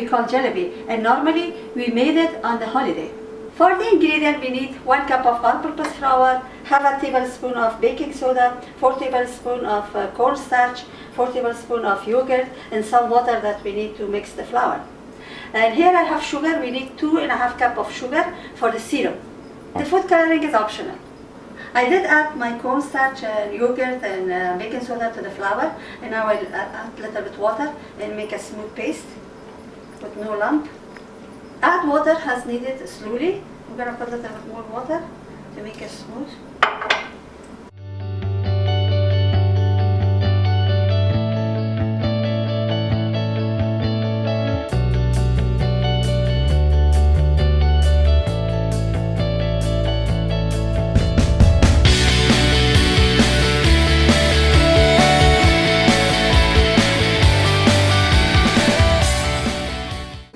we call jalebi, and normally we made it on the holiday. For the ingredient, we need 1 cup of all-purpose flour, half a tablespoon of baking soda, 4 tablespoons of cornstarch, 4 tablespoons of yogurt, and some water that we need to mix the flour. And here I have sugar. We need 2.5 cups of sugar for the syrup. The food coloring is optional. I did add my cornstarch and yogurt and baking soda to the flour, and now I'll add a little bit water and make a smooth paste with no lump. Add water as needed slowly. I'm going to put a little bit more water to make it smooth.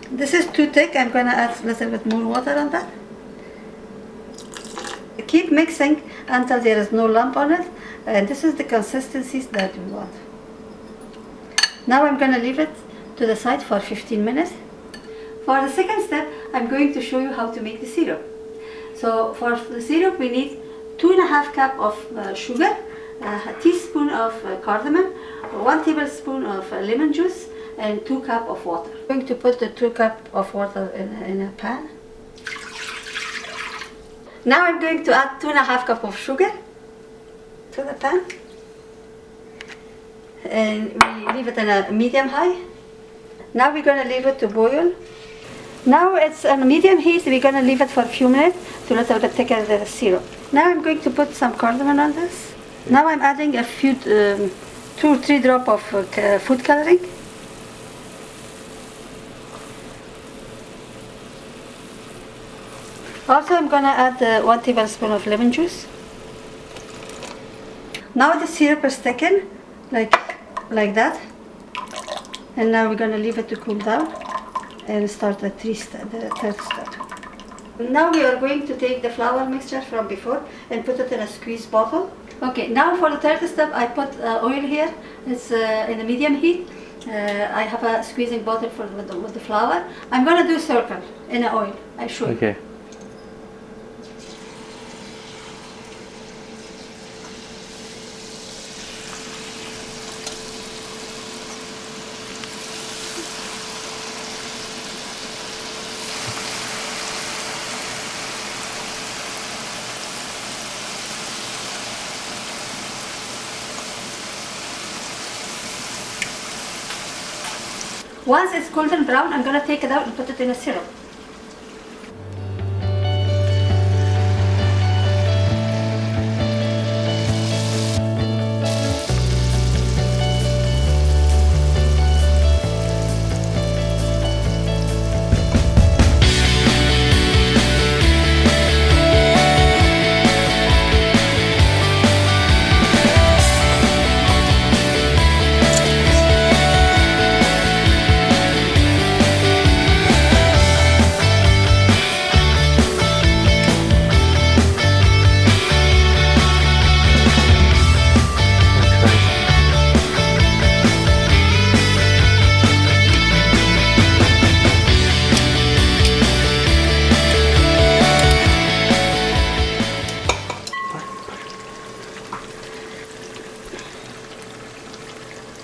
This is too thick. I'm going to add a little bit more water on that. Keep mixing until there is no lump on it, and this is the consistency that we want. Now I'm going to leave it to the side for 15 minutes. For the second step, I'm going to show you how to make the syrup. So for the syrup, we need 2.5 cups of sugar, a teaspoon of cardamom, 1 tablespoon of lemon juice, and 2 cups of water. I'm going to put the 2 cups of water in a pan. Now I'm going to add 2.5 cups of sugar to the pan. And we leave it in a medium high. Now we're going to leave it to boil. Now it's on a medium heat. We're going to leave it for a few minutes to let it thicken the syrup. Now I'm going to put some cardamom on this. Now I'm adding a few, 2 or 3 drops of food coloring. Also, I'm going to add 1 tablespoon of lemon juice. Now the syrup is thickened, like that. And now we're going to leave it to cool down and start the third step. Now we are going to take the flour mixture from before and put it in a squeeze bottle. Okay, now for the third step, I put oil here. It's in a medium heat. I have a squeezing bottle with the flour. I'm going to do circle in the oil. I show you. Okay. Once it's golden brown, I'm going to take it out and put it in a syrup.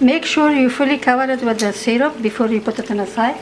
Make sure you fully cover it with the syrup before you put it on the side.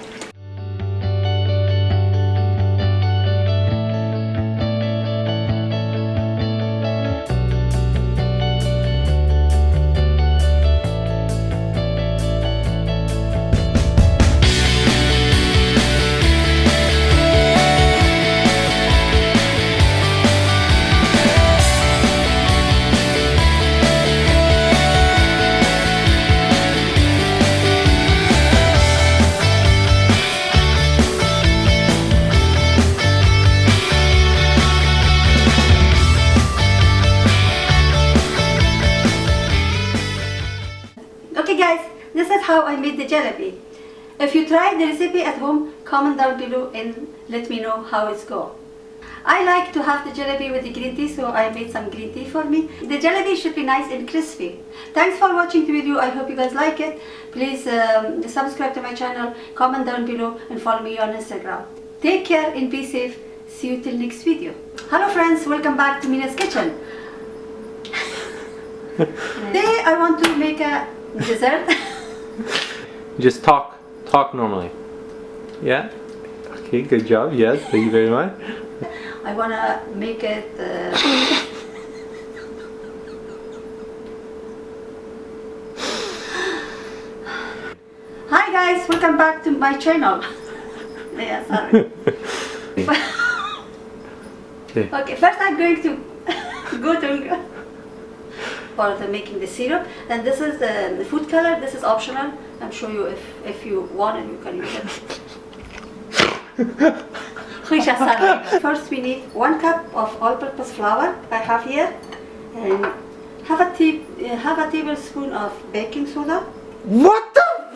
Guys, this is how I made the jalebi. If you tried the recipe at home, comment down below and let me know how it's going. I like to have the jalebi with the green tea, so I made some green tea for me. The jalebi should be nice and crispy. Thanks for watching the video. I hope you guys like it. Please subscribe to my channel, comment down below, and follow me on Instagram. Take care and be safe. See you till next video. Hello friends, welcome back to Mina's kitchen. Today I want to make a dessert. Just talk normally. Yeah? Okay, good job. Yes, thank you very much. I want to make it Hi guys, welcome back to my channel. Yeah, sorry. Okay, first I'm going to go to for making the syrup, and this is the food color. This is optional. I'm show you if you want it, you can use it. First we need 1 cup of all-purpose flour I have here, and have a tablespoon of baking soda. What the